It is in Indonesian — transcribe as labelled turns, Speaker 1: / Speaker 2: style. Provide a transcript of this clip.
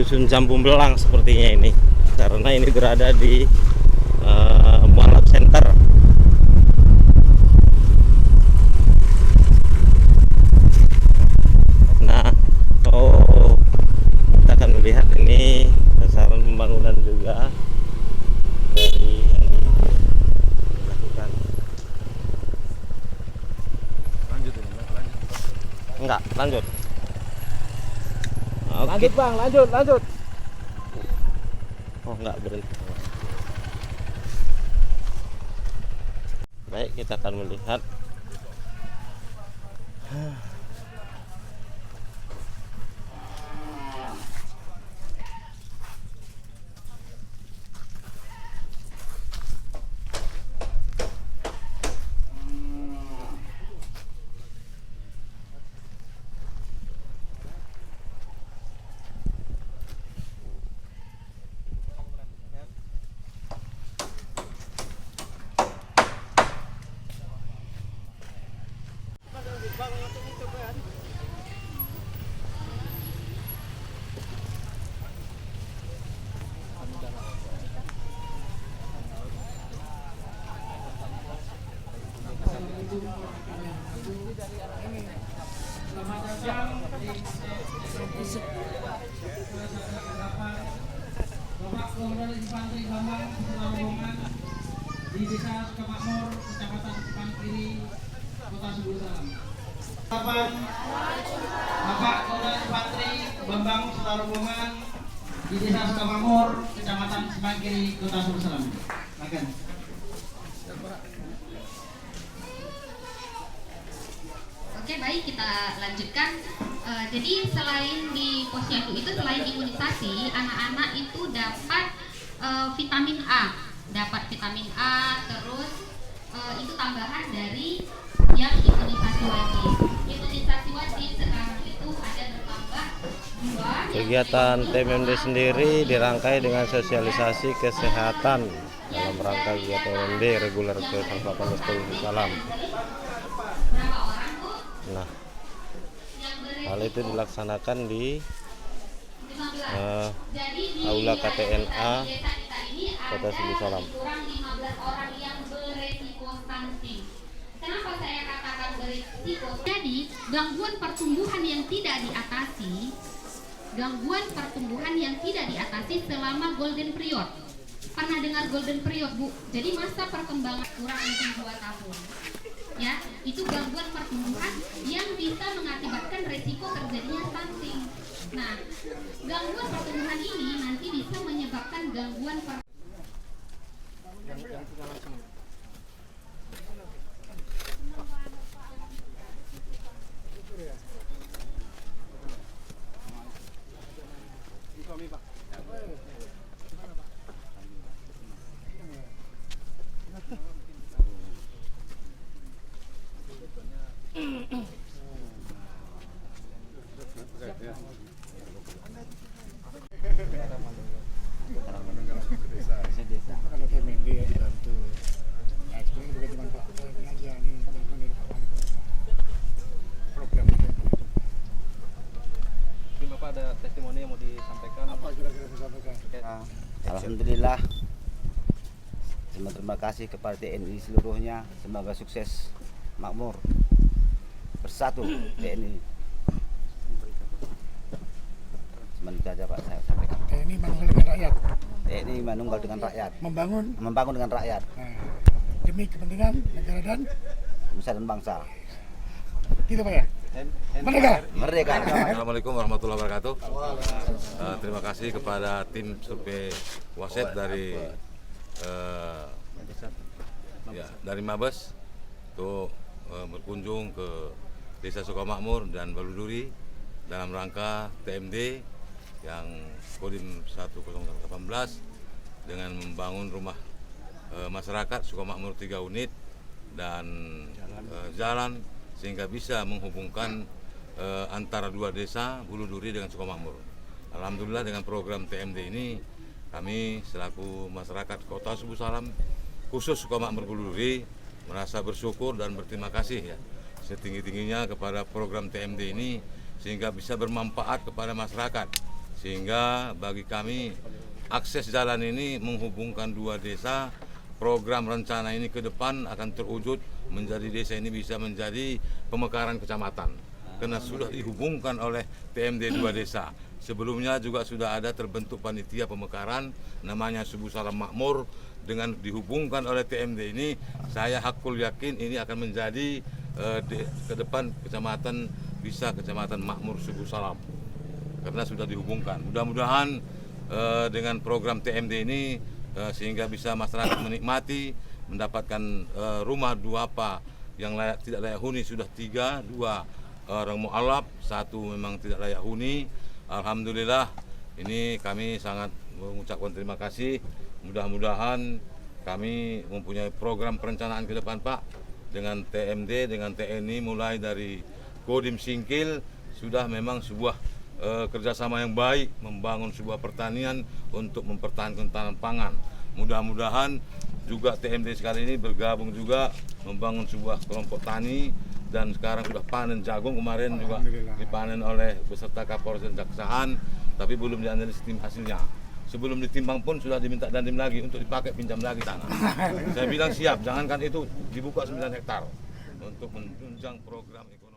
Speaker 1: Dusun Jambu Belang sepertinya ini, karena ini berada di Mualaf Center. Nah, kita akan melihat ini besaran pembangunan juga dari yang dilakukan. Enggak, lanjut. Oke.
Speaker 2: Lanjut Bang, lanjut.
Speaker 1: Oh, enggak berhenti. Baik, kita akan melihat.
Speaker 3: Bapak Kolonel Infanteri Bambang Rombongan di Desa Sukamakmur, Kecamatan Kupang Kiri, Kota Subuh Salam. Bapak Kolonel Infanteri Bambang Rombongan di Desa Sukamakmur, Kecamatan Kupang Kiri, Kota Subuh Salam. Makan.
Speaker 4: Oke, baik, kita lanjutkan. Jadi selain di posyandu itu, selain imunisasi, anak-anak itu dapat vitamin A, terus itu tambahan dari yang imunisasi wajib. Imunisasi wajib sekarang itu ada bertambah 2.
Speaker 1: Kegiatan TMMD sendiri dirangkai dengan sosialisasi kesehatan dalam rangka kegiatan TMMD reguler ke-18 Salam. Nah, hal itu dilaksanakan di Aula KTNA Kota Subuh Salam.
Speaker 4: Kenapa saya katakan berisiko? Jadi, gangguan pertumbuhan yang tidak diatasi selama golden period. Pernah dengar golden period, Bu? Jadi masa perkembangan kurang lebih 2 tahun. Ya, itu gangguan pertumbuhan yang bisa mengakibatkan resiko terjadinya stunting. Nah, gangguan pertumbuhan ini nanti bisa menyebabkan gangguan
Speaker 2: Kalau KMD ya dibantu. Nah, sebenarnya bukan cuma Pak ini aja nih, teman-teman dari Pak Wali Kota. Program
Speaker 5: Mungkin Bapak ada testimoni yang mau disampaikan?
Speaker 2: apa kira-kira disampaikan?
Speaker 6: Alhamdulillah, terima kasih kepada TNI seluruhnya, semoga sukses, makmur, bersatu TNI. Cuma itu aja Pak saya sampaikan.
Speaker 2: TNI manunggal dengan rakyat,
Speaker 6: TNI manunggal dengan rakyat, membangun dengan rakyat,
Speaker 2: demi kepentingan negara dan
Speaker 6: nusa dan bangsa.
Speaker 2: gitu Pak ya? Merdeka!
Speaker 6: Merdeka.
Speaker 7: Assalamualaikum warahmatullahi wabarakatuh. Terima kasih kepada tim survei wasit dari dari Mabes untuk berkunjung ke Desa Sukamakmur dan Baluduri dalam rangka TMD yang Kodim 1018 dengan membangun rumah masyarakat Sukamakmur 3 unit dan jalan sehingga bisa menghubungkan antara 2 desa Baluduri dengan Sukamakmur. Alhamdulillah dengan program TMD ini kami selaku masyarakat Kota Subuh Salam khusus Sukamakmur Baluduri merasa bersyukur dan berterima kasih ya setinggi-tingginya kepada program TMD ini sehingga bisa bermanfaat kepada masyarakat Sehingga bagi kami akses jalan ini menghubungkan dua desa. Program rencana ini ke depan akan terwujud menjadi desa ini bisa menjadi pemekaran kecamatan. Karena sudah dihubungkan oleh TMD dua desa. Sebelumnya juga sudah ada terbentuk panitia pemekaran namanya Subuh Salam Makmur. Dengan dihubungkan oleh TMD ini, saya hakul yakin ini akan menjadi ke depan kecamatan bisa kecamatan makmur Subuh Salam. Karena sudah dihubungkan. Mudah-mudahan dengan program TMD ini sehingga bisa masyarakat menikmati, mendapatkan rumah duapa yang tidak layak huni sudah 3, 2 orang mu'alaf, 1 memang tidak layak huni. Alhamdulillah, ini kami sangat mengucapkan terima kasih. Mudah-mudahan kami mempunyai program perencanaan ke depan, Pak, dengan TMD, dengan TNI, mulai dari Kodim Singkil sudah memang sebuah kerjasama yang baik membangun sebuah pertanian untuk mempertahankan tanam pangan. Mudah-mudahan juga TMD sekali ini bergabung juga membangun sebuah kelompok tani dan sekarang sudah panen jagung kemarin juga dipanen oleh beserta Kapolres dan Jaksaan, tapi belum dianalisis tim hasilnya. Sebelum ditimbang pun sudah diminta dandim lagi untuk dipakai pinjam lagi tanah. Saya bilang siap, jangankan itu dibuka 9 hektar untuk menunjang program ekonomi.